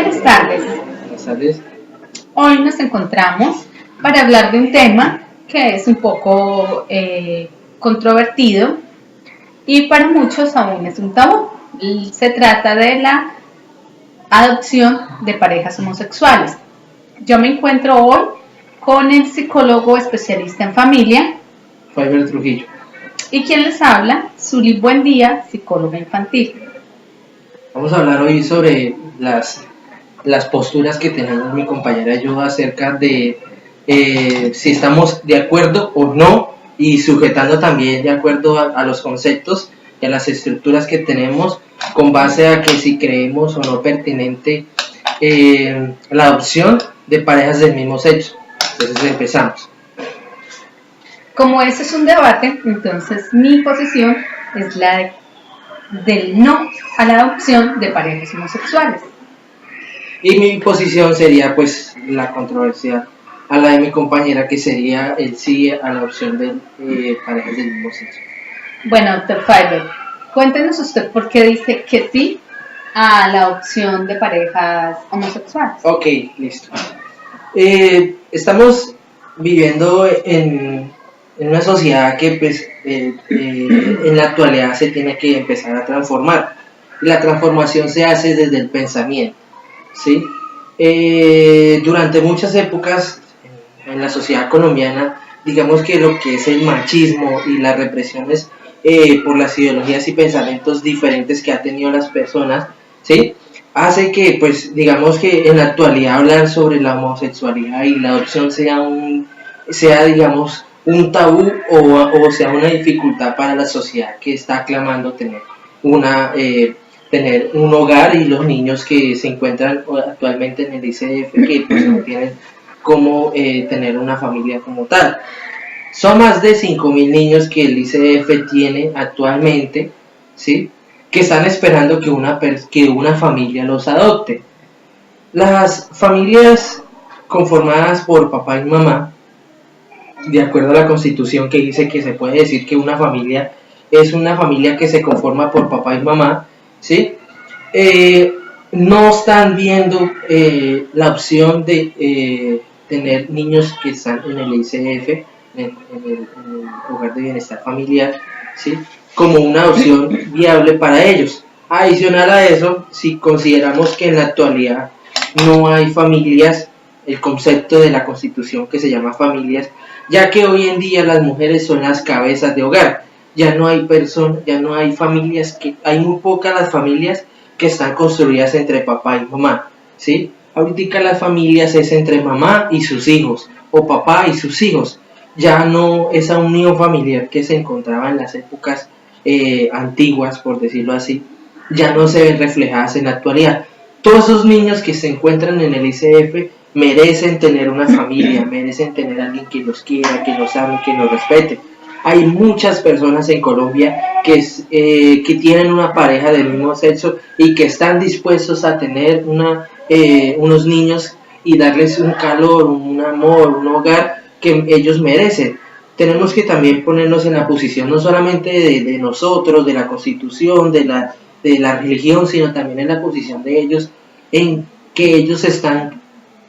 Buenas tardes. Buenas tardes. Hoy nos encontramos para hablar de un tema que es un poco controvertido y para muchos aún es un tabú. Se trata de la adopción de parejas homosexuales. Yo me encuentro hoy con el psicólogo especialista en familia, Faber Trujillo. y quien les habla, Zuli Buendía, psicóloga infantil. Vamos a hablar hoy sobre las posturas que tenemos mi compañera y yo acerca de si estamos de acuerdo o no, y sujetando también de acuerdo a los conceptos y a las estructuras que tenemos, con base a que si creemos o no pertinente la adopción de parejas del mismo sexo. Entonces empezamos. Como ese es un debate, entonces mi posición es la del no a la adopción de parejas homosexuales. Y mi posición sería pues la controversia a la de mi compañera, que sería el sí a la adopción de parejas del mismo sexo. Bueno, doctor Faber, cuéntenos usted por qué dice que sí a la adopción de parejas homosexuales. Ok, listo. Estamos viviendo en una sociedad que pues en la actualidad se tiene que empezar a transformar. Y la transformación se hace desde el pensamiento, ¿sí? Durante muchas épocas en la sociedad colombiana, digamos que lo que es el machismo y las represiones por las ideologías y pensamientos diferentes que ha tenido las personas, ¿sí?, hace que, pues, digamos que en la actualidad hablar sobre la homosexualidad y la adopción sea digamos, un tabú o sea una dificultad para la sociedad que está clamando tener un hogar, y los niños que se encuentran actualmente en el ICF que pues no tienen cómo tener una familia como tal. Son más de 5.000 niños que el ICF tiene actualmente, ¿sí?, que están esperando que una familia los adopte. Las familias conformadas por papá y mamá, de acuerdo a la Constitución, que dice que se puede decir que una familia es una familia que se conforma por papá y mamá, ¿sí?, no están viendo la opción de tener niños que están en el ICF, en el hogar de bienestar familiar, ¿sí?, como una opción viable para ellos. Adicional a eso, si consideramos que en la actualidad no hay familias, el concepto de la Constitución que se llama familias, ya que hoy en día las mujeres son las cabezas de hogar, ya no hay familias, hay muy pocas las familias que están construidas entre papá y mamá, ¿sí? Ahorita las familias es entre mamá y sus hijos, o papá y sus hijos. Ya no esa unión familiar que se encontraba en las épocas antiguas, por decirlo así, ya no se ven reflejadas en la actualidad. Todos esos niños que se encuentran en el ICF merecen tener una familia, merecen tener a alguien que los quiera, que los ame, que los respete. Hay muchas personas en Colombia que tienen una pareja del mismo sexo y que están dispuestos a tener unos niños y darles un calor, un amor, un hogar que ellos merecen. Tenemos que también ponernos en la posición no solamente de nosotros, de la Constitución, de la religión, sino también en la posición de ellos, en que ellos están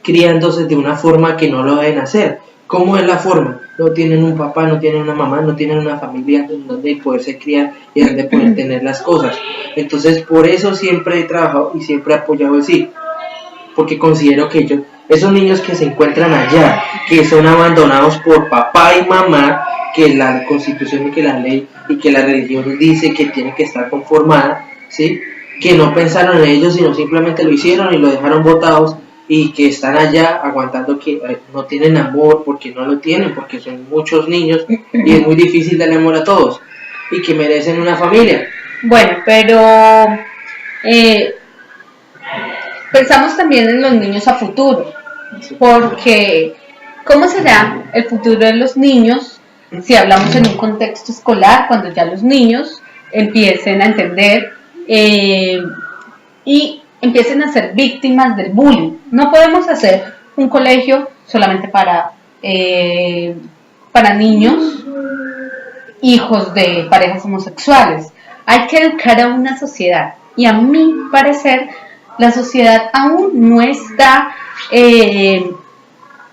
criándose de una forma que no lo deben hacer. ¿Cómo es la forma? No tienen un papá, no tienen una mamá, no tienen una familia en donde poderse criar y donde poder tener las cosas. Entonces, por eso siempre he trabajado y siempre he apoyado el sí, porque considero que esos niños que se encuentran allá, que son abandonados por papá y mamá, que la Constitución y que la ley y que la religión dice que tiene que estar conformada, ¿sí?, que no pensaron en ellos, sino simplemente lo hicieron y lo dejaron botados, y que están allá aguantando que no tienen amor, porque no lo tienen, porque son muchos niños y es muy difícil darle amor a todos, y que merecen una familia. Bueno, pero pensamos también en los niños a futuro, porque ¿cómo será el futuro de los niños si hablamos en un contexto escolar, cuando ya los niños empiecen a entender y empiecen a ser víctimas del bullying? No podemos hacer un colegio solamente para niños hijos de parejas homosexuales. Hay que educar a una sociedad, y a mi parecer La sociedad aún no está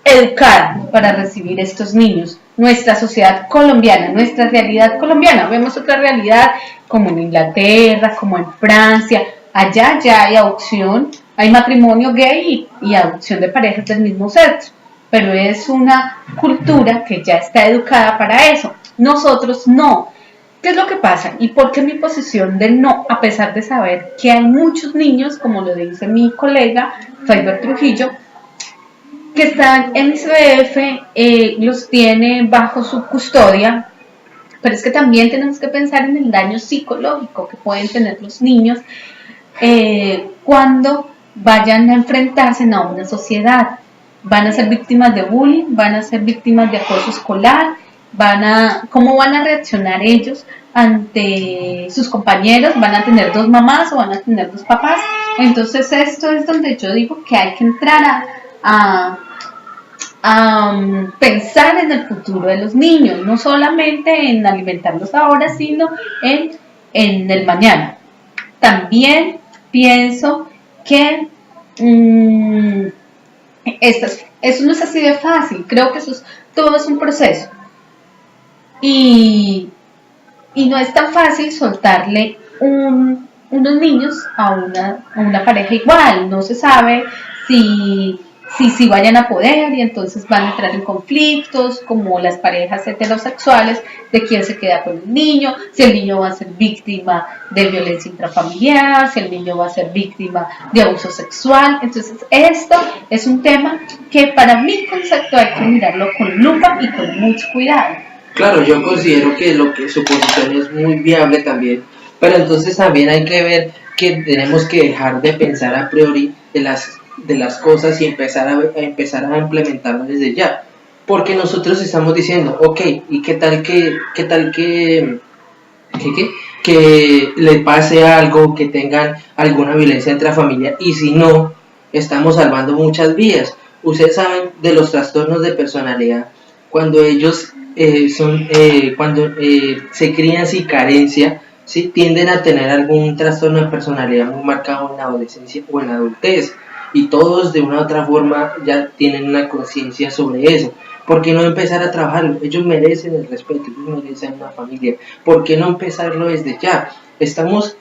educada para recibir estos niños. Nuestra sociedad colombiana, nuestra realidad colombiana, vemos otra realidad como en Inglaterra, como en Francia, allá ya hay adopción, hay matrimonio gay y adopción de parejas del mismo sexo, pero es una cultura que ya está educada para eso. Nosotros no. ¿Qué es lo que pasa? ¿Y por qué mi posición de no? A pesar de saber que hay muchos niños, como lo dice mi colega Faiber Trujillo, que están en ICBF, los tiene bajo su custodia, pero es que también tenemos que pensar en el daño psicológico que pueden tener los niños cuando vayan a enfrentarse a una sociedad. Van a ser víctimas de bullying, van a ser víctimas de acoso escolar, ¿cómo van a reaccionar ellos ante sus compañeros? ¿Van a tener dos mamás o van a tener dos papás? Entonces esto es donde yo digo que hay que entrar a pensar en el futuro de los niños, no solamente en alimentarlos ahora, sino en el mañana. También pienso que eso no es así de fácil, creo que todo es un proceso y no es tan fácil soltarle unos niños a una pareja igual, no se sabe si vayan a poder y entonces van a entrar en conflictos como las parejas heterosexuales de quién se queda con el niño, si el niño va a ser víctima de violencia intrafamiliar, si el niño va a ser víctima de abuso sexual. Entonces esto es un tema que para mi concepto hay que mirarlo con lupa y con mucho cuidado. Claro, yo considero que su posición es muy viable también, pero entonces también hay que ver que tenemos que dejar de pensar a priori de las cosas y empezar a implementarlas desde ya, porque nosotros estamos diciendo, ok, ¿y qué tal que le pase algo, que tengan alguna violencia intrafamiliar? Y si no, estamos salvando muchas vidas. Ustedes saben de los trastornos de personalidad, cuando ellos se crían sin carencia, ¿sí? Tienden a tener algún trastorno de personalidad muy marcado en la adolescencia o en la adultez, y todos de una u otra forma ya tienen una conciencia sobre eso. ¿Por qué no empezar a trabajarlo? Ellos merecen el respeto, ellos merecen una familia. ¿Por qué no empezarlo desde ya? Estamos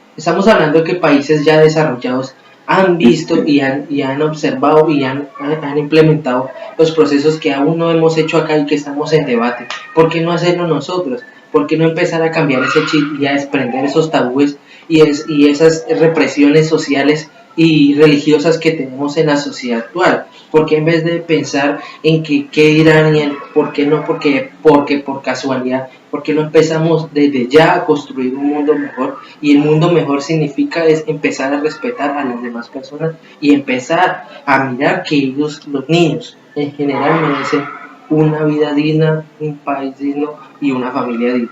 hablando de que países ya desarrollados han visto y han observado y han implementado los procesos que aún no hemos hecho acá y que estamos en debate. ¿Por qué no hacerlo nosotros? ¿Por qué no empezar a cambiar ese chip y a desprender esos tabúes y esas represiones sociales y religiosas que tenemos en la sociedad actual? Porque en vez de pensar en qué dirán y en por qué no, porque por casualidad, porque no empezamos desde ya a construir un mundo mejor? Y el mundo mejor significa es empezar a respetar a las demás personas y empezar a mirar que ellos, los niños en general, merecen una vida digna, un país digno y una familia digna.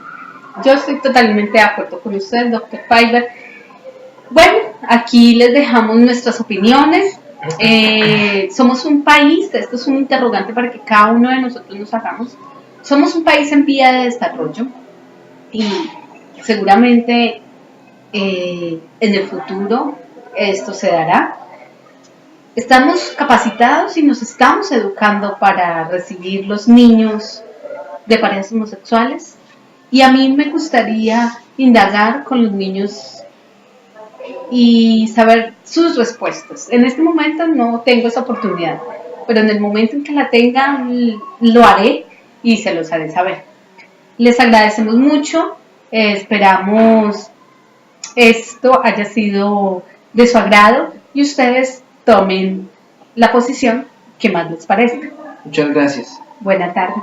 Yo estoy totalmente de acuerdo con usted, doctor Faiber. Bueno, aquí les dejamos nuestras opiniones. Somos un país, esto es un interrogante para que cada uno de nosotros nos hagamos. Somos un país en vía de desarrollo y seguramente en el futuro esto se dará. Estamos capacitados y nos estamos educando para recibir los niños de parejas homosexuales, y a mí me gustaría indagar con los niños y saber sus respuestas. En este momento no tengo esa oportunidad, pero en el momento en que la tenga lo haré y se los haré saber. Les agradecemos mucho, esperamos esto haya sido de su agrado y ustedes tomen la posición que más les parezca. Muchas gracias. Buena tarde.